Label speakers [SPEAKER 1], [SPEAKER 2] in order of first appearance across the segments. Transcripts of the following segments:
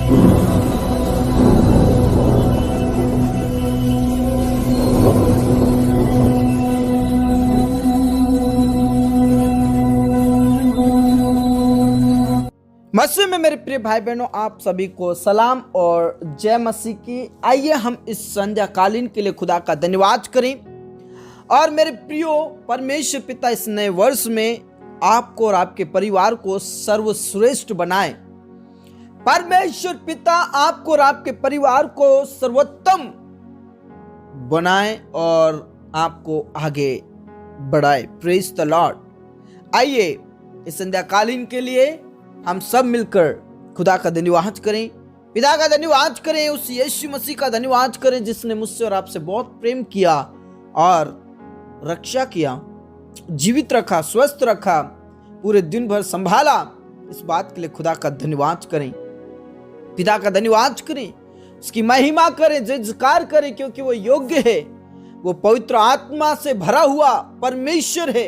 [SPEAKER 1] मसीह में मेरे प्रिय भाई बहनों, आप सभी को सलाम और जय मसीह की। आइए हम इस संध्या कालीन के लिए खुदा का धन्यवाद करें। और मेरे प्रियो परमेश्वर पिता इस नए वर्ष में आपको और आपके परिवार को सर्वश्रेष्ठ बनाए। परमेश्वर पिता आपको और आपके परिवार को सर्वोत्तम बनाए और आपको आगे बढ़ाए। Praise the Lord. आइए इस संध्या कालीन के लिए हम सब मिलकर खुदा का धन्यवाद करें, पिता का धन्यवाद करें, उस यीशु मसीह का धन्यवाद करें जिसने मुझसे और आपसे बहुत प्रेम किया और रक्षा किया, जीवित रखा, स्वस्थ रखा, पूरे दिन भर संभाला। इस बात के लिए खुदा का धन्यवाद करें, पिता का धन्यवाद करें, उसकी महिमा करें, जयकार करें, क्योंकि वो योग्य है। वो पवित्र आत्मा से भरा हुआ परमेश्वर है,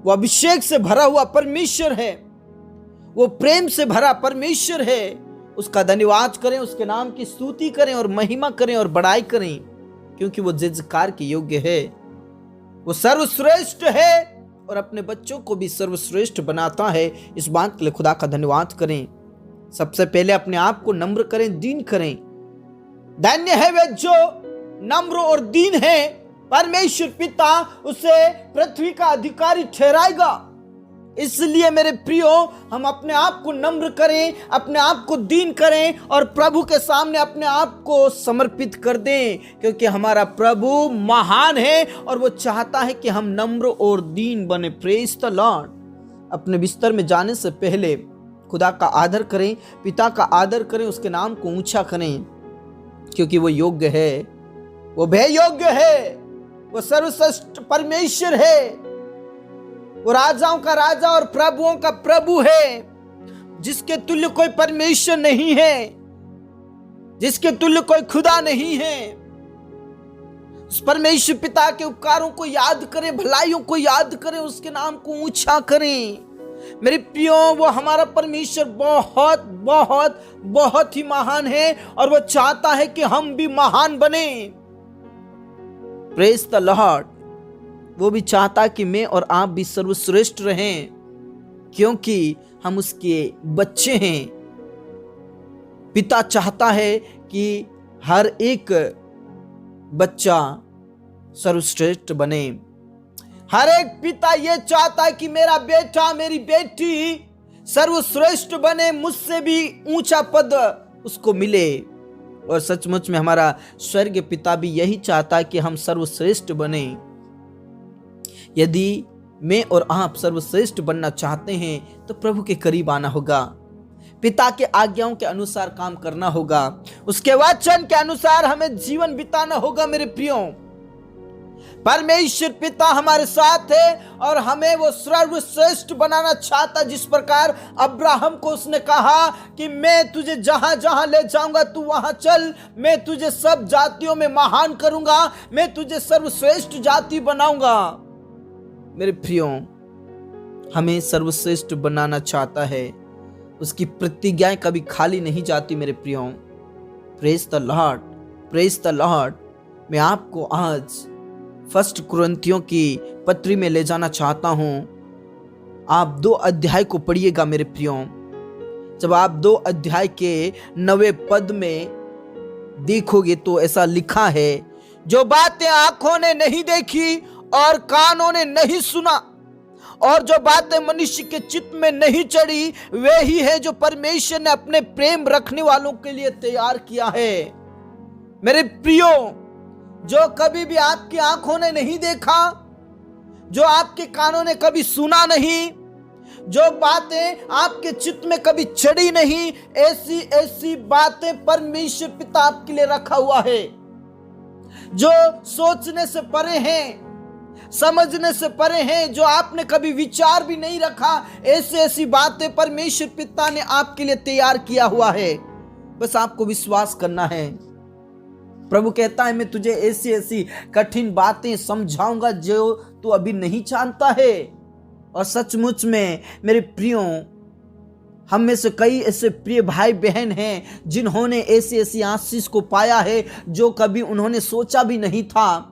[SPEAKER 1] वो अभिषेक से भरा हुआ परमेश्वर है, वो प्रेम से भरा परमेश्वर है। उसका धन्यवाद करें, उसके नाम की स्तुति करें और महिमा करें और बड़ाई करें, क्योंकि वो जयकार के योग्य है। वो सर्वश्रेष्ठ है और अपने बच्चों को भी सर्वश्रेष्ठ बनाता है। इस बात के लिए खुदा का धन्यवाद करें। सबसे पहले अपने आप को नम्र करें, दीन करें। धन्य है वे जो नम्र और दीन है, परमेश्वर पिता उसे पृथ्वी का अधिकारी ठहराएगा। इसलिए मेरे प्रियो, हम अपने आप को नम्र करें, अपने आप को दीन करें और प्रभु के सामने अपने आप को समर्पित कर दें, क्योंकि हमारा प्रभु महान है और वो चाहता है कि हम नम्र और दीन बने। Praise the Lord. अपने बिस्तर में जाने से पहले खुदा का आदर करें, पिता का आदर करें, उसके नाम को ऊंचा करें, क्योंकि वो योग्य है, वो भय योग्य है, वो सर्वश्रेष्ठ परमेश्वर है, वो राजाओं का राजा और प्रभुओं का प्रभु है, जिसके तुल्य कोई परमेश्वर नहीं है, जिसके तुल्य कोई खुदा नहीं है। उस परमेश्वर पिता के उपकारों को याद करें, भलाइयों को याद करें, उसके नाम को ऊंचा करें। मेरे प्रियो, वो हमारा परमेश्वर बहुत बहुत बहुत ही महान है और वो चाहता है कि हम भी महान बने। Praise the lord. वो भी चाहता कि मैं और आप भी सर्वश्रेष्ठ रहें, क्योंकि हम उसके बच्चे हैं। पिता चाहता है कि हर एक बच्चा सर्वश्रेष्ठ बने। हर एक पिता ये चाहता है कि मेरा बेटा, मेरी बेटी सर्वश्रेष्ठ बने, मुझसे भी ऊंचा पद उसको मिले। और सचमुच में हमारा स्वर्गीय पिता भी यही चाहता है कि हम सर्वश्रेष्ठ बने। यदि मैं और आप सर्वश्रेष्ठ बनना चाहते हैं तो प्रभु के करीब आना होगा, पिता के आज्ञाओं के अनुसार काम करना होगा, उसके वचन के अनुसार हमें जीवन बिताना होगा। मेरे प्रियो, परमेश्वर पिता हमारे साथ है और हमें वो सर्वश्रेष्ठ बनाना चाहता। जिस प्रकार अब्राहम को उसने कहा कि मैं तुझे जहां जहां ले जाऊंगा तू वहां चल, मैं तुझे सब जातियों में महान करूंगा, मैं तुझे सर्वश्रेष्ठ जाति बनाऊंगा। मेरे प्रियो, हमें सर्वश्रेष्ठ बनाना चाहता है। उसकी प्रतिज्ञाएं कभी खाली नहीं जाती। मेरे प्रियो, praise the lord, praise the Lord. मैं आपको आज फर्स्ट कुरिन्थियों की पत्री में ले जाना चाहता हूं। आप 2 अध्याय को पढ़िएगा मेरे प्रियो। जब आप 2 अध्याय के 9वें पद में देखोगे तो ऐसा लिखा है, जो बातें आंखों ने नहीं देखी और कानों ने नहीं सुना और जो बातें मनुष्य के चित्त में नहीं चढ़ी, वे ही है जो परमेश्वर ने अपने प्रेम रखने वालों के लिए तैयार किया है। मेरे प्रियो, जो कभी भी आपकी आंखों ने नहीं देखा, जो आपके कानों ने कभी सुना नहीं, जो बातें आपके चित्त में कभी चढ़ी नहीं, ऐसी ऐसी बातें परमेश्वर पिता आपके लिए रखा हुआ है, जो सोचने से परे हैं, समझने से परे हैं, जो आपने कभी विचार भी नहीं रखा। ऐसी ऐसी बातें परमेश्वर पिता ने आपके लिए तैयार किया हुआ है। बस आपको विश्वास करना है। प्रभु कहता है, मैं तुझे ऐसी ऐसी कठिन बातें समझाऊंगा जो तू अभी नहीं जानता है। और सचमुच में मेरे प्रियो, हम में से कई ऐसे प्रिय भाई बहन हैं जिन्होंने ऐसी ऐसी आशीष को पाया है जो कभी उन्होंने सोचा भी नहीं था,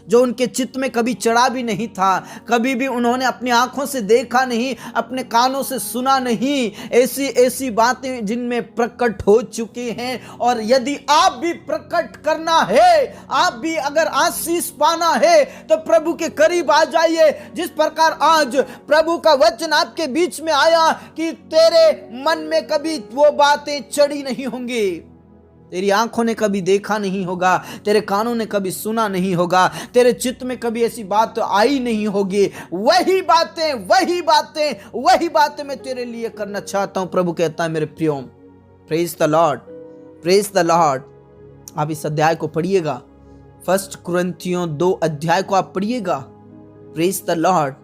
[SPEAKER 1] जो उनके चित्त में कभी चढ़ा भी नहीं था, कभी भी उन्होंने अपनी आंखों से देखा नहीं, अपने कानों से सुना नहीं। ऐसी ऐसी बातें जिनमें प्रकट हो चुकी हैं। और यदि आप भी प्रकट करना है, आप भी अगर आशीष पाना है, तो प्रभु के करीब आ जाइए। जिस प्रकार आज प्रभु का वचन आपके बीच में आया कि तेरे मन में कभी वो बातें चढ़ी नहीं होंगी, तेरी आंखों ने कभी देखा नहीं होगा, तेरे कानों ने कभी सुना नहीं होगा, तेरे चित्त में कभी ऐसी बात आई नहीं होगी। वही बातें मैं तेरे लिए करना चाहता हूं, प्रभु कहता है मेरे प्रियो। Praise the lord, praise the Lord. आप इस अध्याय को पढ़िएगा, 1 कुरिन्थियों 2 अध्याय को आप पढ़िएगा। Praise the Lord.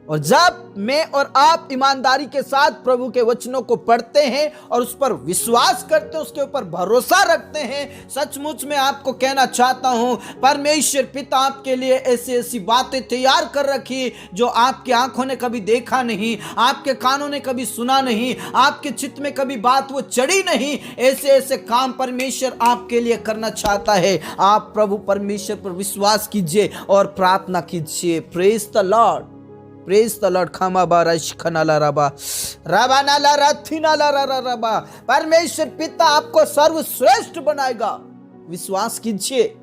[SPEAKER 1] और जब मैं और आप ईमानदारी के साथ प्रभु के वचनों को पढ़ते हैं और उस पर विश्वास करते हैं, उसके ऊपर भरोसा रखते हैं, सचमुच में आपको कहना चाहता हूं, परमेश्वर पिता आपके लिए ऐसी ऐसी बातें तैयार कर रखी जो आपकी आंखों ने कभी देखा नहीं, आपके कानों ने कभी सुना नहीं, आपके चित्त में कभी बात वो चढ़ी नहीं। ऐसे ऐसे काम परमेश्वर आपके लिए करना चाहता है। आप प्रभु परमेश्वर पर विश्वास कीजिए और प्रार्थना कीजिए। Praise the lord, praise the Lord. खामा बारश खनाला रबा रबा नाला रथी नाला रबा। परमेश्वर पिता आपको सर्वश्रेष्ठ बनाएगा, विश्वास कीजिए।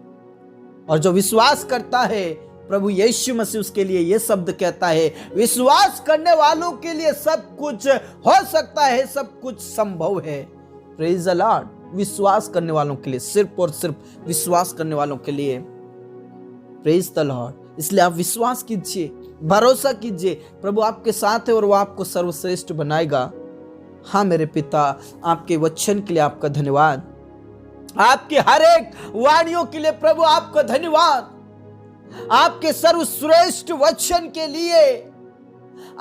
[SPEAKER 1] और जो विश्वास करता है, प्रभु यीशु मसीह उसके लिए यह शब्द कहता है, विश्वास करने वालों के लिए सब कुछ हो सकता है, सब कुछ संभव है। Praise the Lord. विश्वास करने वालों के लिए, सिर्फ और सिर्फ विश्वास करने वालों के लिए। Praise the Lord. इसलिए आप विश्वास कीजिए, भरोसा कीजिए, प्रभु आपके साथ है और वो आपको सर्वश्रेष्ठ बनाएगा। हाँ मेरे पिता, आपके वचन के लिए आपका धन्यवाद, आपके हर एक वाणियों के लिए प्रभु आपका धन्यवाद, आपके सर्वश्रेष्ठ वचन के लिए,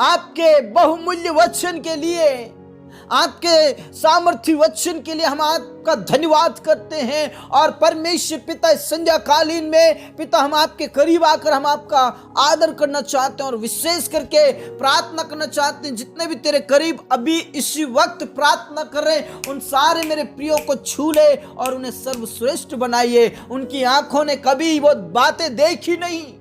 [SPEAKER 1] आपके बहुमूल्य वचन के लिए, आपके सामर्थ्य वचन के लिए हम आपका धन्यवाद करते हैं। और परमेश्वर पिता, इस संध्या कालीन में पिता, हम आपके करीब आकर हम आपका आदर करना चाहते हैं और विशेष करके प्रार्थना करना चाहते हैं। जितने भी तेरे करीब अभी इसी वक्त प्रार्थना कर रहे हैं, उन सारे मेरे प्रियो को छू ले और उन्हें सर्वश्रेष्ठ बनाइए। उनकी आंखों ने कभी वो बातें देखी नहीं,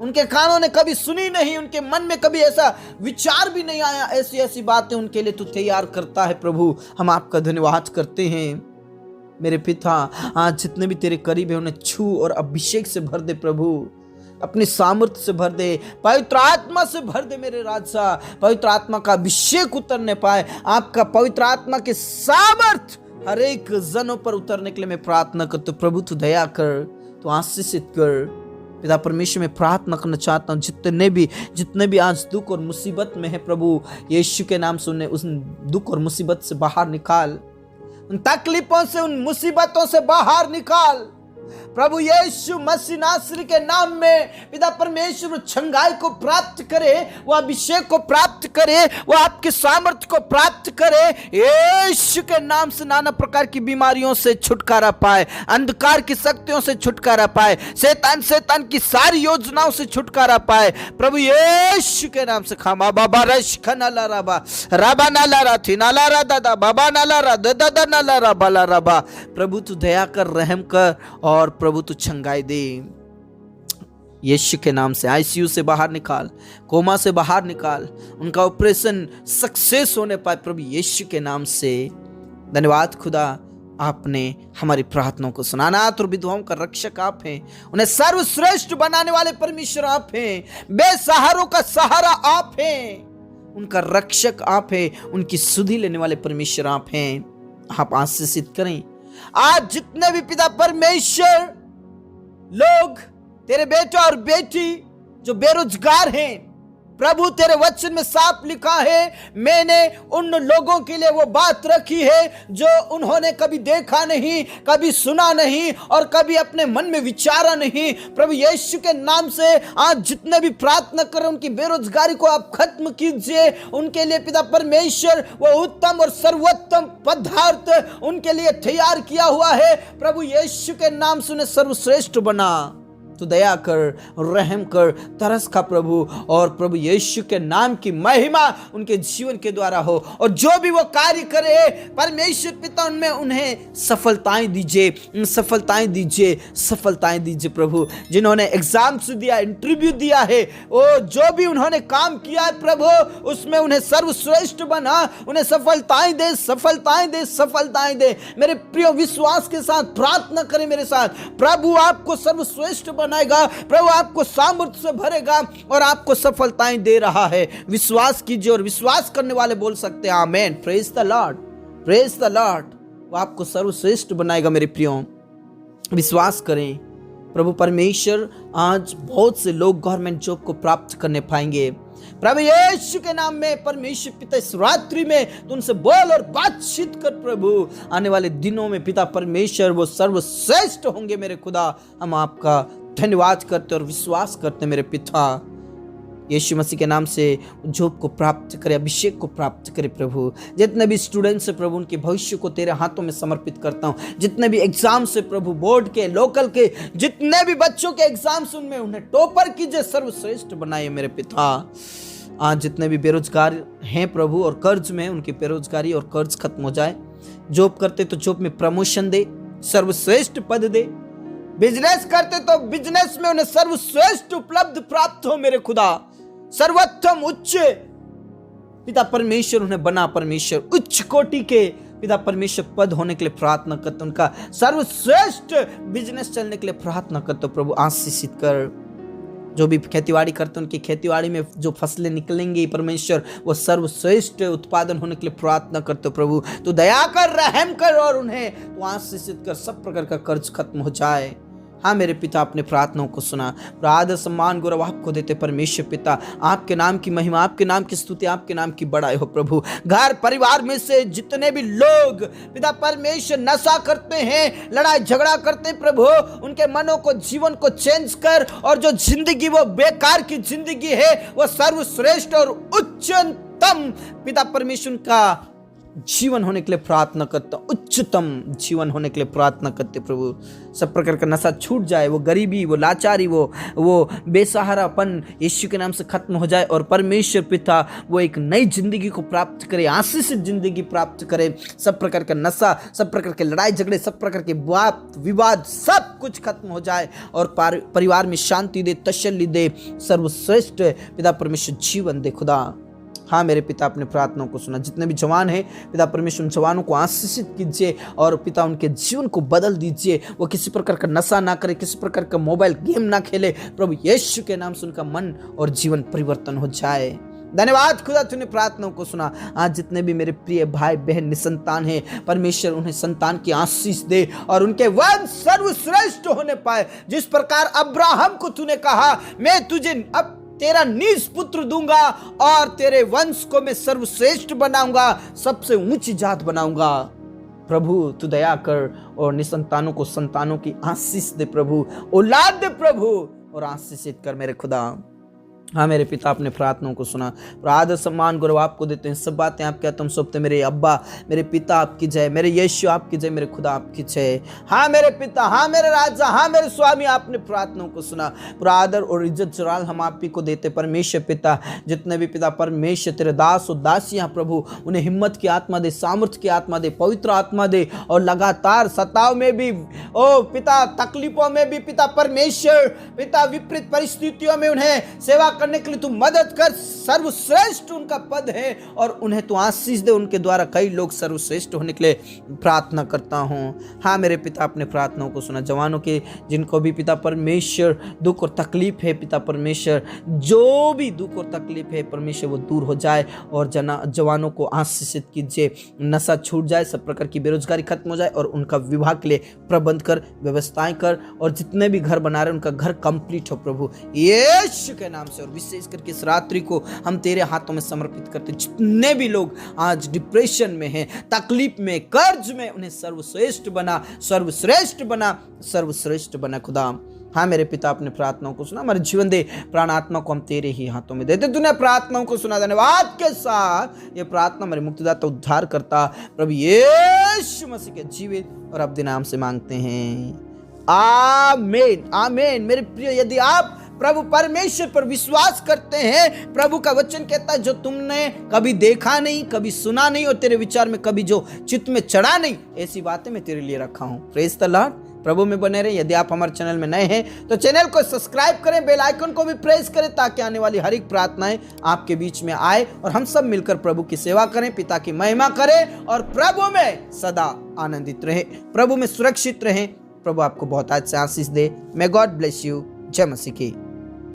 [SPEAKER 1] उनके कानों ने कभी सुनी नहीं, उनके मन में कभी ऐसा विचार भी नहीं आया, ऐसी ऐसी बातें उनके लिए तू तैयार करता है। प्रभु हम आपका धन्यवाद करते हैं मेरे पिता। आज जितने भी तेरे करीब है उन्हें छू और अभिषेक से भर दे प्रभु, अपनी सामर्थ्य से भर दे, पवित्र आत्मा से भर दे मेरे राजा। पवित्र आत्मा का अभिषेक उतरने पाए, आपका पवित्र आत्मा के सामर्थ हर एक जनों पर उतरने के लिए मैं प्रार्थना करता हूं। प्रभु तू दया कर, तू आशीषित कर। पिता परमेश्वर में प्रार्थना करना चाहता हूँ, जितने भी आज दुख और मुसीबत में है, प्रभु यीशु के नाम से उन्हें उस दुख और मुसीबत से बाहर निकाल, उन तकलीफों से, उन मुसीबतों से बाहर निकाल। प्रभु यीशु मसीह नासरी के नाम में पिता परमेश्वर छंगाई को प्राप्त करे, वो अभिषेक को प्राप्त करे, वो आपके सामर्थ्य को प्राप्त करे। यीशु के नाम से नाना प्रकार की बीमारियों से छुटकारा पाए, अंधकार की शक्तियों से छुटकारा पाए, शैतान की सारी योजनाओं से छुटकारा पाए। प्रभु यीशु के नाम से। खामा बाबा रश खनाला रबा रबा नाला राथी नाला रा दादा बाबा नाला रा दादा नाला रा बाला रबा। प्रभु तू दया कर, रहम कर और प्रभु तू छंगाई दे। यीशु के नाम से आईसीयू से बाहर निकाल, कोमा से बाहर निकाल, उनका ऑपरेशन सक्सेस होने पाए प्रभु यीशु के नाम से। धन्यवाद खुदा, आपने हमारी प्रार्थनाओं को सुना। अनाथ और विधवाओं का रक्षक आप हैं, उन्हें सर्वश्रेष्ठ बनाने वाले परमेश्वर आप हैं, बेसहारों का सहारा आप हैं, उनका रक्षक आप हैं, उनकी सुधि लेने वाले परमेश्वर आप हैं। आप आशीषित करें आज जितने भी पिता परमेश्वर लोग तेरे बेटे और बेटी जो बेरोजगार हैं, प्रभु तेरे वचन में साफ लिखा है, मैंने उन लोगों के लिए वो बात रखी है जो उन्होंने कभी देखा नहीं, कभी सुना नहीं और कभी अपने मन में विचारा नहीं। प्रभु यीशु के नाम से आज जितने भी प्रार्थना कर रहे हैं, उनकी बेरोजगारी को आप खत्म कीजिए। उनके लिए पिता परमेश्वर वो उत्तम और सर्वोत्तम पदार्थ उनके लिए तैयार किया हुआ है। प्रभु यीशु के नाम से उन्हें सर्वश्रेष्ठ बना, तू दया कर, रहम कर, तरस खा प्रभु। और प्रभु यीशु के नाम की महिमा उनके जीवन के द्वारा हो, और जो भी वो कार्य करे परमेश्वर पिता उनमें उन्हें सफलताएं दीजिए, सफलताएं दीजिए, सफलताएं दीजिए प्रभु। जिन्होंने एग्जाम्स दिया, इंटरव्यू दिया है, वो जो भी उन्होंने काम किया है प्रभु, उसमें उन्हें सर्वश्रेष्ठ बना, उन्हें सफलताएं दे, सफलताएं दे, सफलताएं दे। मेरे प्रिय विश्वास के साथ प्रार्थना करें मेरे साथ, प्रभु आपको सर्वश्रेष्ठ बनाएगा, प्रभु आपको सामर्थ्य से भरेगा और आपको सफलताएं दे रहा है। विश्वास कीजिए, और विश्वास करने वाले बोल सकते हैं amen. Praise the lord, praise the lord. वो आपको सर्वश्रेष्ठ बनाएगा मेरे प्रियो, विश्वास करें। प्रभु परमेश्वर आज बहुत से लोग गवर्नमेंट जॉब को प्राप्त करने पाएंगे। प्रभु यीशु के नाम में परमेश्वर पिता इस रात्रि में तो उनसे बोल और बातचीत कर प्रभु। आने वाले दिनों में पिता परमेश्वर वो सर्वश्रेष्ठ होंगे मेरे खुदा। हम आपका धन्यवाद करते और विश्वास करते मेरे पिता। यीशु मसीह के नाम से जॉब को प्राप्त करे, अभिषेक को प्राप्त करे प्रभु। जितने भी स्टूडेंट्स है प्रभु, उनके भविष्य को तेरे हाथों में समर्पित करता हूँ। जितने भी एग्जाम्स है प्रभु, बोर्ड के, लोकल के, जितने भी बच्चों के एग्जाम्स उनमें उन्हें टॉपर कीजिए, सर्वश्रेष्ठ बनाइए मेरे पिता। आज जितने भी बेरोजगार हैं प्रभु और कर्ज में, उनकी बेरोजगारी और कर्ज खत्म हो जाए। जॉब करते तो जॉब में प्रमोशन दे, सर्वश्रेष्ठ पद दे। बिजनेस करते तो बिजनेस में उन्हें सर्वश्रेष्ठ उपलब्ध प्राप्त हो मेरे खुदा। सर्वोत्तम उच्च पिता परमेश्वर उन्हें बना, परमेश्वर उच्च कोटि के पिता परमेश्वर पद होने के लिए प्रार्थना करते, उनका सर्वश्रेष्ठ बिजनेस चलने के लिए प्रार्थना करते प्रभु। आशीषित कर। जो भी खेतीबाड़ी करते उनकी खेतीबाड़ी में जो फसलें निकलेंगी परमेश्वर, वो सर्वश्रेष्ठ उत्पादन होने के लिए प्रार्थना करते प्रभु। तो दया कर, रहम कर और उन्हें तो आशीषित कर, सब प्रकार का कर्ज खत्म हो जाए। हाँ मेरे पिता, अपने प्रार्थनाओं को सुना। आदर सम्मान गौरव आपको देते परमेश्वर पिता। आपके नाम की महिमा, आपके नाम की स्तुति, आपके नाम की बड़ाई हो प्रभु। घर परिवार में से जितने भी लोग पिता परमेश्वर नशा करते हैं, लड़ाई झगड़ा करते हैं प्रभु, उनके मनों को, जीवन को चेंज कर, और जो जिंदगी वो बेकार की जिंदगी है वो सर्वश्रेष्ठ और उच्चतम पिता परमेश्वर का जीवन होने के लिए प्रार्थना करता, उच्चतम जीवन होने के लिए प्रार्थना करते प्रभु। सब प्रकार का नशा छूट जाए, वो गरीबी, वो लाचारी, वो बेसहारापन यीशु के नाम से खत्म हो जाए, और परमेश्वर पिता वो एक नई जिंदगी को प्राप्त करे, आशीषित जिंदगी प्राप्त करे। सब प्रकार का नशा, सब प्रकार के लड़ाई झगड़े, सब प्रकार के वाद विवाद सब कुछ खत्म हो जाए, और परिवार में शांति दे, तसल्ली दे। सर्वश्रेष्ठ पिता परमेश्वर जीवन दे खुदा। हाँ मेरे पिता, अपने प्रार्थनाओं को सुना। जितने भी जवान हैं पिता परमेश्वर, उन जवानों को आशीषित कीजिए, और पिता उनके जीवन को बदल दीजिए। वो किसी प्रकार का नशा ना करे, किसी प्रकार का मोबाइल गेम ना खेले प्रभु। यीशु के नाम से उनका मन और जीवन परिवर्तन हो जाए। धन्यवाद खुदा, तूने प्रार्थनाओं को सुना। आज जितने भी मेरे प्रिय भाई बहन निसंतान हैं परमेश्वर, उन्हें संतान की आशीष दे, और उनके वंश सर्वश्रेष्ठ होने पाए। जिस प्रकार अब्राहम को तूने कहा, मैं तुझे अब तेरा निज पुत्र दूंगा, और तेरे वंश को मैं सर्वश्रेष्ठ बनाऊंगा, सबसे ऊंची जात बनाऊंगा। प्रभु तू दया कर, और निसंतानों को संतानों की आशीष दे प्रभु, औलाद दे प्रभु, और आशीषित कर मेरे खुदा। हाँ मेरे पिता, अपने प्रार्थनाओं को सुना। आदर सम्मान गौरव आपको देते हैं। सब बातें आपके तुम सौंपते। मेरे अब्बा, मेरे पिता आपकी जय, मेरे यीशु आपकी जय, मेरे खुदा आपकी जय। हाँ मेरे पिता, हाँ मेरे राजा, हाँ मेरे स्वामी, आपने प्रार्थनाओं को सुना। पूरा आदर और इज्जत जलाल हम आप ही को देते परमेश्वर पिता। जितने भी पिता परमेश्वर तेरे दास और दासियां प्रभु, उन्हें हिम्मत की आत्मा दे, सामर्थ्य की आत्मा दे, पवित्र आत्मा दे, और लगातार सताव में भी, ओ पिता तकलीफों में भी पिता परमेश्वर पिता, विपरीत परिस्थितियों में उन्हें सेवा करने के लिए तू मदद कर। सर्वश्रेष्ठ उनका पद है, और उन्हें तू आशीष दे। उनके द्वारा कई लोग सर्वश्रेष्ठ होने के लिए प्रार्थना करता हूँ। हाँ मेरे पिता, अपने प्रार्थनाओं को सुना। जवानों के जिनको भी पिता परमेश्वर दुख और तकलीफ है पिता परमेश्वर, जो भी दुख और तकलीफ है परमेश्वर वो दूर हो जाए, और जवानों को आशीषित कीजिए। नशा छूट जाए, सब प्रकार की बेरोजगारी खत्म हो जाए, और उनका विवाह के लिए प्रबंध कर, व्यवस्थाएं कर, और जितने भी घर बना रहे उनका घर कंप्लीट हो प्रभु यीशु के नाम से। और विशेष करके इस रात्रि को हम तेरे हाथों में समर्पित करते। जितने भी लोग आज डिप्रेशन में हैं, तकलीफ में, कर्ज में, उन्हें सर्वश्रेष्ठ बना, सर्वश्रेष्ठ बना, सर्वश्रेष्ठ बना खुदा। हाँ मेरे पिता, अपने प्रार्थनाओं को सुना। हमारे जीवन दे, प्राण आत्मा को हम तेरे ही हाथों में देते। तूने प्रार्थनाओं को सुना। धन्यवाद के साथ ये प्रार्थना मेरे मुक्तिदाता उद्धार करता प्रभु यीशु मसीह के जीवित और अब्दी नाम से मांगते हैं, आमीन आमीन। मेरे प्रिय, यदि आप प्रभु परमेश्वर पर विश्वास करते हैं, प्रभु का वचन कहता है जो तुमने कभी देखा नहीं, कभी सुना नहीं और तेरे विचार में कभी जो चित्त में चढ़ा नहीं, ऐसी बातें मैं तेरे लिए रखा हूं। Praise the Lord. प्रभु में बने रहे। यदि आप हमारे चैनल में नए हैं तो चैनल को सब्सक्राइब करें, बेल आइकन को भी प्रेस करें, ताकि आने वाली हर एक प्रार्थनाएं आपके बीच में आए और हम सब मिलकर प्रभु की सेवा करें, पिता की महिमा करें और प्रभु में सदा आनंदित रहे, प्रभु में सुरक्षित रहें। प्रभु आपको बहुत आज से आशीष दे। May god bless you. जय मसीह की।